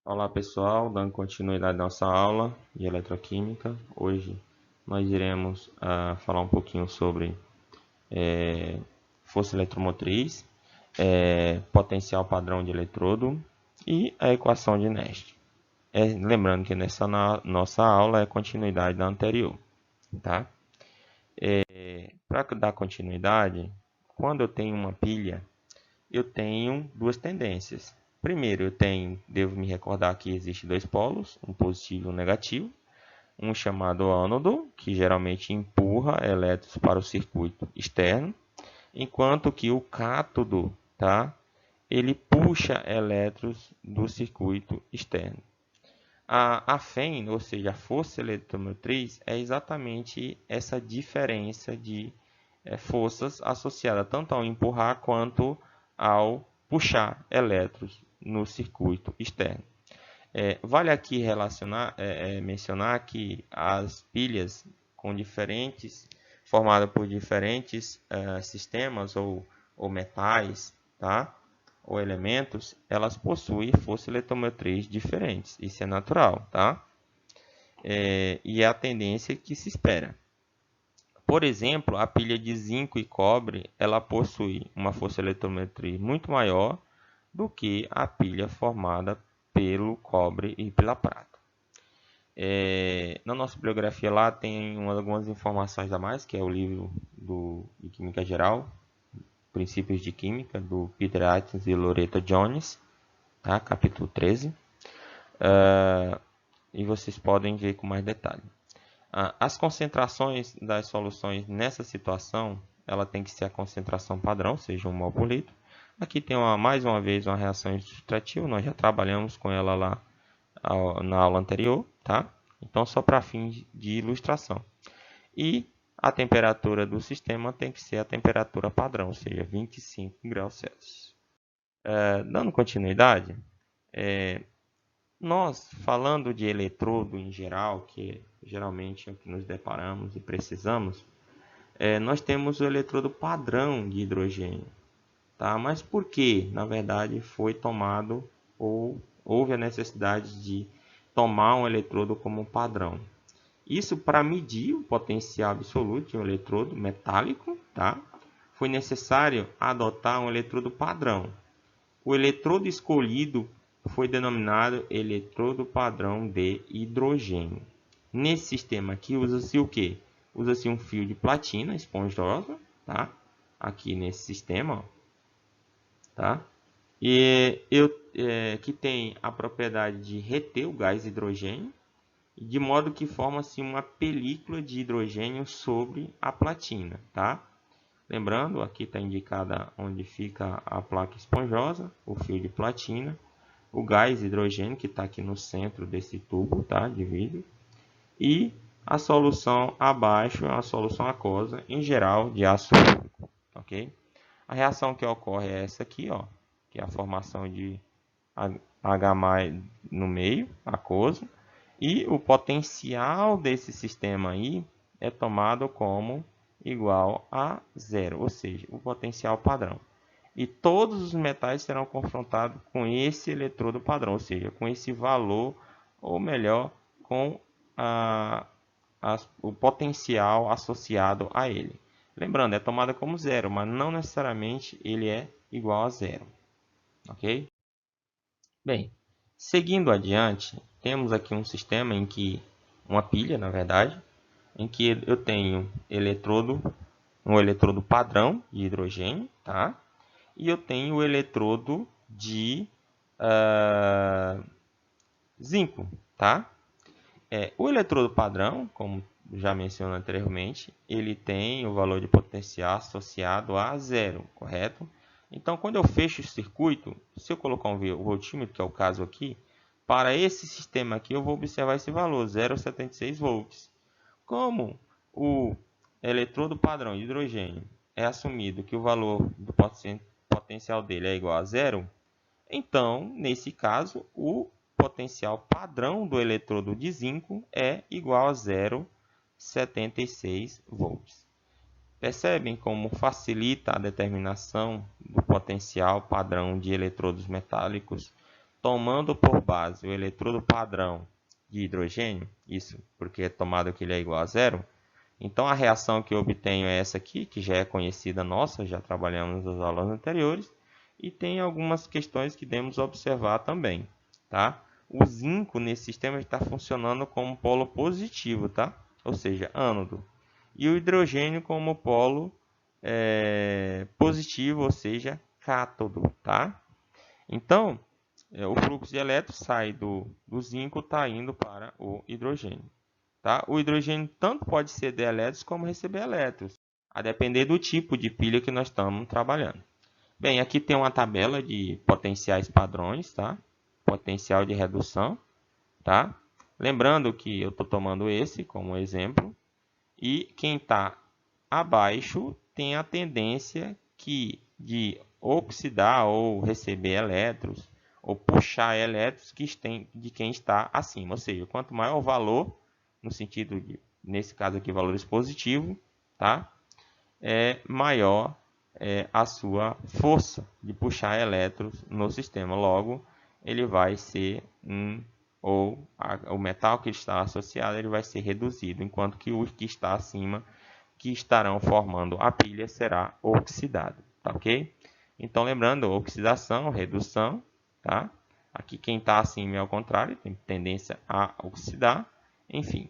Olá pessoal, dando continuidade à nossa aula de eletroquímica. Hoje nós iremos falar um pouquinho sobre força eletromotriz, potencial padrão de eletrodo e a equação de Nernst. Lembrando que nessa nossa aula é continuidade da anterior. Tá? Para dar continuidade, quando eu tenho uma pilha, eu tenho duas tendências. Primeiro, devo me recordar que existe dois polos, um positivo e um negativo. Um chamado ânodo, que geralmente empurra elétrons para o circuito externo, enquanto que o cátodo, tá? Ele puxa elétrons do circuito externo. A FEM, ou seja, a força eletromotriz, é exatamente essa diferença de forças associada tanto ao empurrar quanto ao puxar elétrons no circuito externo. Vale aqui mencionar que as pilhas formadas por diferentes sistemas ou metais, tá? Ou elementos, elas possuem força eletromotriz diferentes. Isso é natural, tá? E é a tendência que se espera. Por exemplo, a pilha de zinco e cobre, ela possui uma força eletromotriz muito maior do que a pilha formada pelo cobre e pela prata. Na nossa bibliografia lá tem algumas informações a mais, que é o livro de Química Geral, Princípios de Química, do Peter Atkins e Loretta Jones, tá? Capítulo 13. E vocês podem ver com mais detalhe. As concentrações das soluções nessa situação, ela tem que ser a concentração padrão, ou seja, 1 mol por litro. Aqui tem mais uma vez uma reação subtrativa, nós já trabalhamos com ela lá na aula anterior, tá? Então, só para fins de ilustração. E a temperatura do sistema tem que ser a temperatura padrão, ou seja, 25 graus Celsius. Dando continuidade, nós, falando de eletrodo em geral, que geralmente é o que nos deparamos e precisamos, nós temos o eletrodo padrão de hidrogênio. Tá? Mas por que, na verdade, foi tomado ou houve a necessidade de tomar um eletrodo como padrão? Isso para medir o potencial absoluto de um eletrodo metálico, tá? Foi necessário adotar um eletrodo padrão. O eletrodo escolhido foi denominado eletrodo padrão de hidrogênio. Nesse sistema aqui usa-se o que? Usa-se um fio de platina esponjosa, tá? Aqui nesse sistema, ó, tá? Que tem a propriedade de reter o gás hidrogênio, de modo que forma-se uma película de hidrogênio sobre a platina, tá? Lembrando, aqui está indicada onde fica a placa esponjosa, o fio de platina, o gás hidrogênio que está aqui no centro desse tubo, tá? De vidro, e a solução abaixo é uma solução aquosa, em geral de ácido fúrico, ok? A reação que ocorre é essa aqui, ó, que é a formação de H+ no meio, aquoso, e o potencial desse sistema aí é tomado como igual a zero, ou seja, o potencial padrão. E todos os metais serão confrontados com esse eletrodo padrão, ou seja, com esse valor, ou melhor, com o potencial associado a ele. Lembrando, é tomada como zero, mas não necessariamente ele é igual a zero. Ok? Bem, seguindo adiante, temos aqui um sistema em que, uma pilha, na verdade, em que eu tenho um eletrodo padrão de hidrogênio, tá? E eu tenho o eletrodo de zinco, tá? O eletrodo padrão, como já mencionei anteriormente, ele tem o valor de potencial associado a zero, correto? Então, quando eu fecho o circuito, se eu colocar um voltímetro, que é o caso aqui, para esse sistema aqui eu vou observar esse valor, 0,76 volts. Como o eletrodo padrão de hidrogênio é assumido que o valor do potencial dele é igual a zero, então, nesse caso, o potencial padrão do eletrodo de zinco é igual a 0,76 volts. Percebem como facilita a determinação do potencial padrão de eletrodos metálicos tomando por base o eletrodo padrão de hidrogênio, isso porque é tomado que ele é igual a zero, então a reação que eu obtenho é essa aqui, que já é conhecida nossa, já trabalhamos nas aulas anteriores, e tem algumas questões que devemos observar também, tá? O zinco nesse sistema está funcionando como polo positivo, tá? Ou seja, ânodo. E o hidrogênio como polo positivo, ou seja, cátodo, tá? Então, o fluxo de elétrons sai do zinco, está indo para o hidrogênio. Tá? O hidrogênio tanto pode ceder elétrons como receber elétrons, a depender do tipo de pilha que nós estamos trabalhando. Bem, aqui tem uma tabela de potenciais padrões, tá? Potencial de redução, tá? Lembrando que eu estou tomando esse como exemplo, e quem está abaixo tem a tendência de oxidar ou receber elétrons, ou puxar elétrons de quem está acima. Ou seja, quanto maior o valor, no sentido de, nesse caso aqui, valores positivos, tá? Maior a sua força de puxar elétrons no sistema. Logo, ele vai ser o metal que está associado ele vai ser reduzido, enquanto que o que está acima, que estarão formando a pilha, será oxidado, tá ok? Então, lembrando, oxidação, redução, tá? Aqui quem está acima é ao contrário, tem tendência a oxidar, enfim.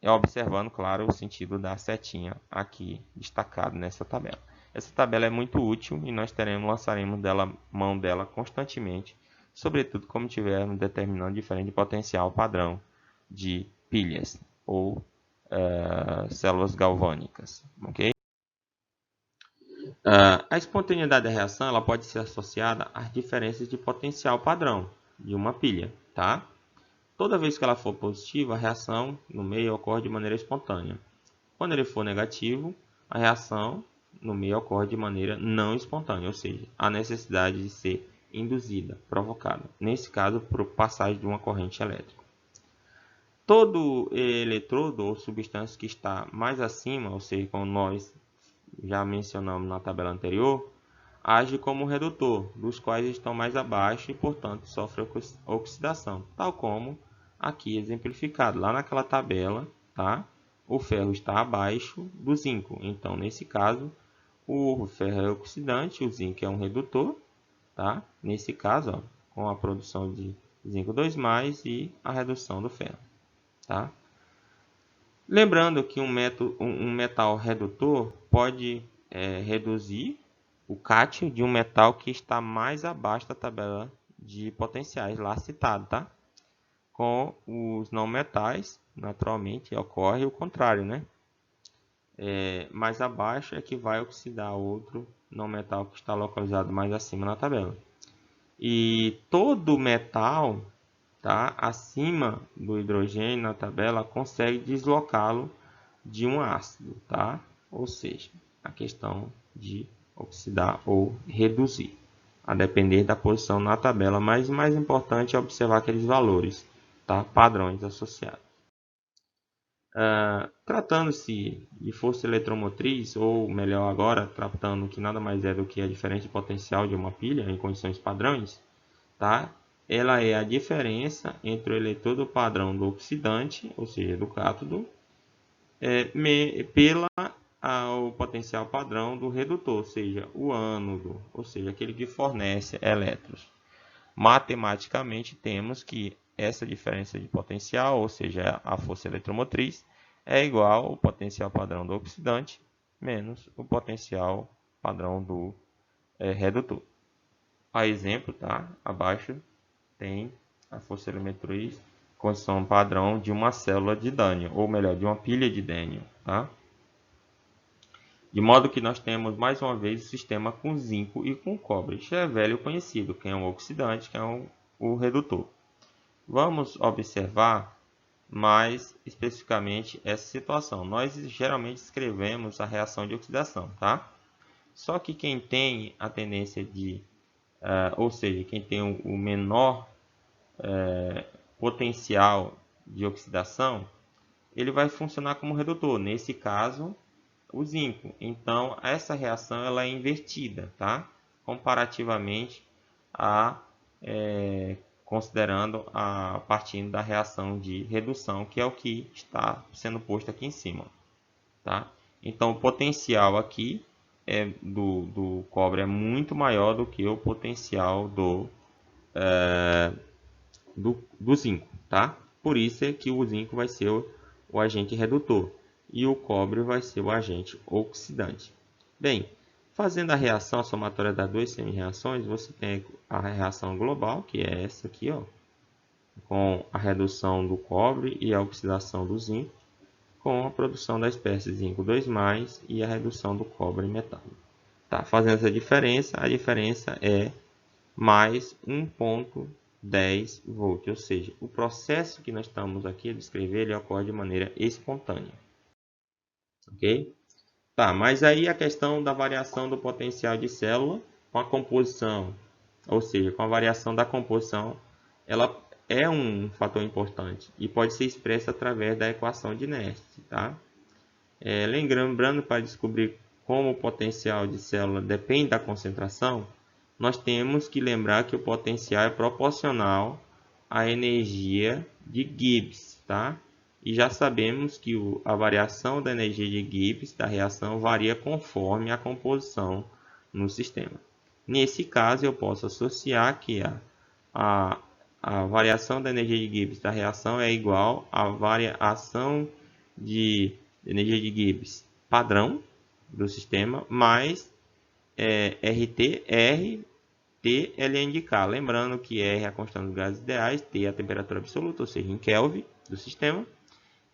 Observando, claro, o sentido da setinha aqui destacado nessa tabela. Essa tabela é muito útil e nós lançaremos mão dela constantemente, sobretudo como tivermos determinando diferente potencial padrão de pilhas ou células galvânicas. Okay? A espontaneidade da reação ela pode ser associada às diferenças de potencial padrão de uma pilha. Tá? Toda vez que ela for positiva, a reação no meio ocorre de maneira espontânea. Quando ele for negativo, a reação no meio ocorre de maneira não espontânea, ou seja, a necessidade de ser induzida, provocada. Nesse caso, por passagem de uma corrente elétrica. Todo eletrodo ou substância que está mais acima, ou seja, como nós já mencionamos na tabela anterior, age como redutor, dos quais estão mais abaixo e, portanto, sofre oxidação, tal como aqui exemplificado, lá naquela tabela, tá? O ferro está abaixo do zinco, então, nesse caso, o ferro é oxidante, o zinco é um redutor, tá? Nesse caso, ó, com a produção de zinco 2+, e a redução do ferro, tá? Lembrando que um metal redutor pode reduzir o cátion de um metal que está mais abaixo da tabela de potenciais lá citado, tá? Com os não metais, naturalmente, ocorre o contrário, né? Mais abaixo é que vai oxidar outro não metal que está localizado mais acima na tabela. E todo metal, tá, acima do hidrogênio na tabela consegue deslocá-lo de um ácido, tá? Ou seja, a questão de oxidar ou reduzir, a depender da posição na tabela, mas o mais importante é observar aqueles valores, tá? Padrões associados. Tratando-se de força eletromotriz, ou melhor agora, tratando que nada mais é do que a diferença de potencial de uma pilha em condições padrões, tá? Ela é a diferença entre o eletrodo padrão do oxidante, ou seja, do cátodo, pela o potencial padrão do redutor, ou seja, o ânodo, ou seja, aquele que fornece elétrons. Matematicamente, temos que essa diferença de potencial, ou seja, a força eletromotriz, é igual ao potencial padrão do oxidante menos o potencial padrão do redutor. A exemplo, tá? Abaixo tem a força eletromotriz, condição padrão de uma célula de dânio, ou melhor, de uma pilha de dânio, tá? De modo que nós temos mais uma vez o sistema com zinco e com cobre. Isso é velho conhecido, quem é um oxidante, quem é o redutor. Vamos observar mais especificamente essa situação. Nós geralmente escrevemos a reação de oxidação, tá? Só que quem tem a tendência de, ou seja, quem tem o menor potencial de oxidação, ele vai funcionar como redutor. Nesse caso, o zinco. Então, essa reação ela é invertida, tá? Comparativamente a considerando partindo da reação de redução, que é o que está sendo posto aqui em cima, tá? Então, o potencial aqui do cobre é muito maior do que o potencial do zinco, tá? Por isso é que o zinco vai ser o agente redutor e o cobre vai ser o agente oxidante. Bem, fazendo a reação somatória das duas semi-reações, você tem a reação global, que é essa aqui, ó, com a redução do cobre e a oxidação do zinco, com a produção da espécie zinco 2+, e a redução do cobre metálico. Tá? Fazendo essa diferença, a diferença é mais 1,10 volt, ou seja, o processo que nós estamos aqui a descrever, ele ocorre de maneira espontânea. Ok? Tá, mas aí a questão da variação do potencial de célula com a composição, ou seja, com a variação da composição, ela é um fator importante e pode ser expressa através da equação de Nernst, tá? Lembrando, para descobrir como o potencial de célula depende da concentração, nós temos que lembrar que o potencial é proporcional à energia de Gibbs, tá? E já sabemos que a variação da energia de Gibbs da reação varia conforme a composição no sistema. Nesse caso, eu posso associar que a variação da energia de Gibbs da reação é igual à variação de energia de Gibbs padrão do sistema mais RT ln de K. Lembrando que R é a constante dos gases ideais, T é a temperatura absoluta, ou seja, em Kelvin do sistema,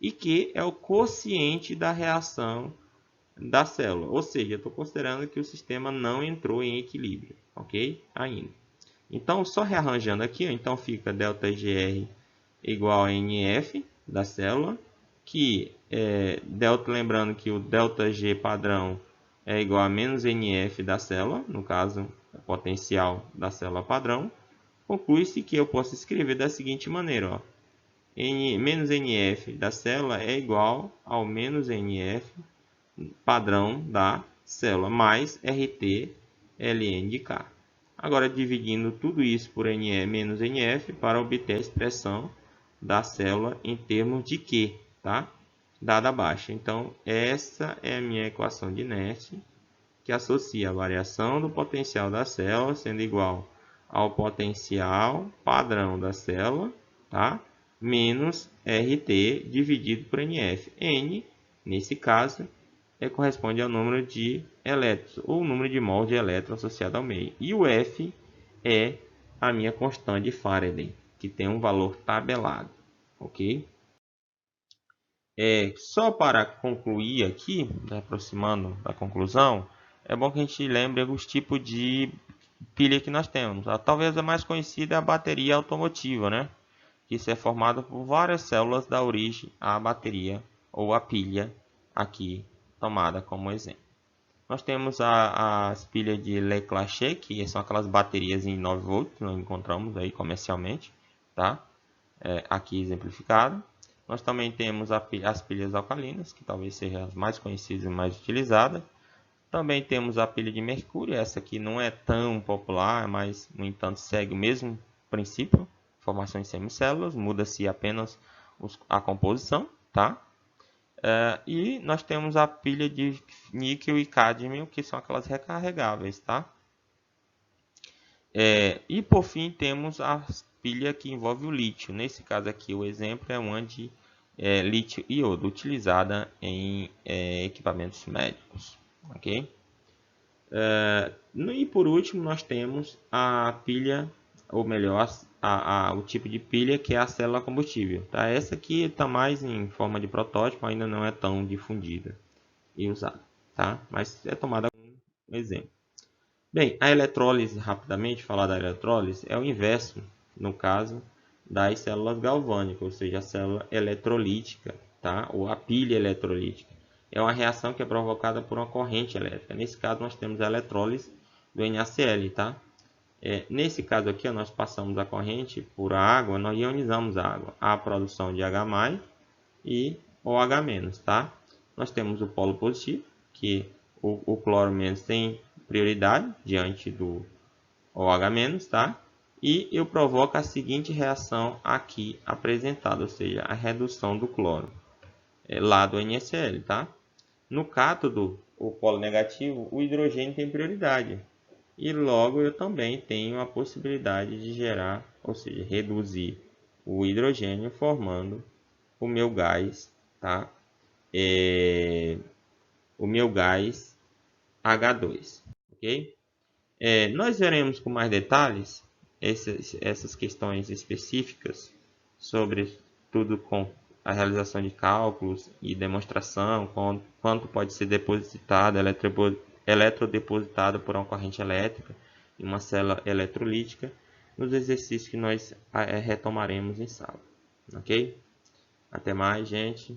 e Q é o quociente da reação da célula, ou seja, eu estou considerando que o sistema não entrou em equilíbrio, ok? Ainda. Então, só rearranjando aqui, então fica ΔGR igual a NF da célula, que lembrando que o ΔG padrão é igual a menos NF da célula, no caso, o potencial da célula padrão. Conclui-se que eu posso escrever da seguinte maneira, ó. Menos NF da célula é igual ao menos NF padrão da célula mais RT ln de K. Agora, dividindo tudo isso por menos NF para obter a expressão da célula em termos de Q, tá? Dada abaixo. Então, essa é a minha equação de Nernst, que associa a variação do potencial da célula sendo igual ao potencial padrão da célula, tá? Menos RT dividido por NF. N, nesse caso, corresponde ao número de elétrons, ou o número de mols de elétron associado ao meio. E o F é a minha constante de Faraday, que tem um valor tabelado. Ok? Só para concluir aqui, aproximando da conclusão, é bom que a gente lembre os tipos de pilha que nós temos. Talvez a mais conhecida é a bateria automotiva, né? Que isso é formado por várias células da origem à bateria ou a pilha aqui tomada como exemplo. Nós temos as pilhas de Leclanché, que são aquelas baterias em 9 volts que nós encontramos aí comercialmente, tá? Aqui exemplificado. Nós também temos as pilhas alcalinas, que talvez sejam as mais conhecidas e mais utilizadas. Também temos a pilha de mercúrio, essa aqui não é tão popular, mas no entanto segue o mesmo princípio, formação em semicélulas, muda-se apenas a composição, tá? E nós temos a pilha de níquel e cádmio, que são aquelas recarregáveis, tá? E por fim temos a pilha que envolve o lítio. Nesse caso aqui o exemplo é uma de lítio iodo, utilizada em equipamentos médicos, ok? E por último nós temos a pilha, ou melhor, o tipo de pilha que é a célula combustível. Tá? Essa aqui está mais em forma de protótipo, ainda não é tão difundida e usada, tá? Mas é tomada como exemplo. Bem, a eletrólise, rapidamente falar da eletrólise, é o inverso, no caso, das células galvânicas, ou seja, a célula eletrolítica, tá? Ou a pilha eletrolítica. É uma reação que é provocada por uma corrente elétrica. Nesse caso, nós temos a eletrólise do NaCl, tá? Nesse caso aqui, nós passamos a corrente por água, nós ionizamos a água. Há a produção de H+, e OH-, tá? Nós temos o polo positivo, que o cloro- tem prioridade diante do OH-, tá? e eu provoco a seguinte reação aqui apresentada, ou seja, a redução do cloro lá do NaCl, tá? No cátodo, o polo negativo, o hidrogênio tem prioridade. E logo eu também tenho a possibilidade de gerar, ou seja, reduzir o hidrogênio formando o meu gás, tá? O meu gás H2, ok? Nós veremos com mais detalhes essas questões específicas sobre tudo com a realização de cálculos e demonstração, quanto pode ser depositado, eletrodepositado por uma corrente elétrica em uma célula eletrolítica, nos exercícios que nós retomaremos em sala. Ok? Até mais, gente.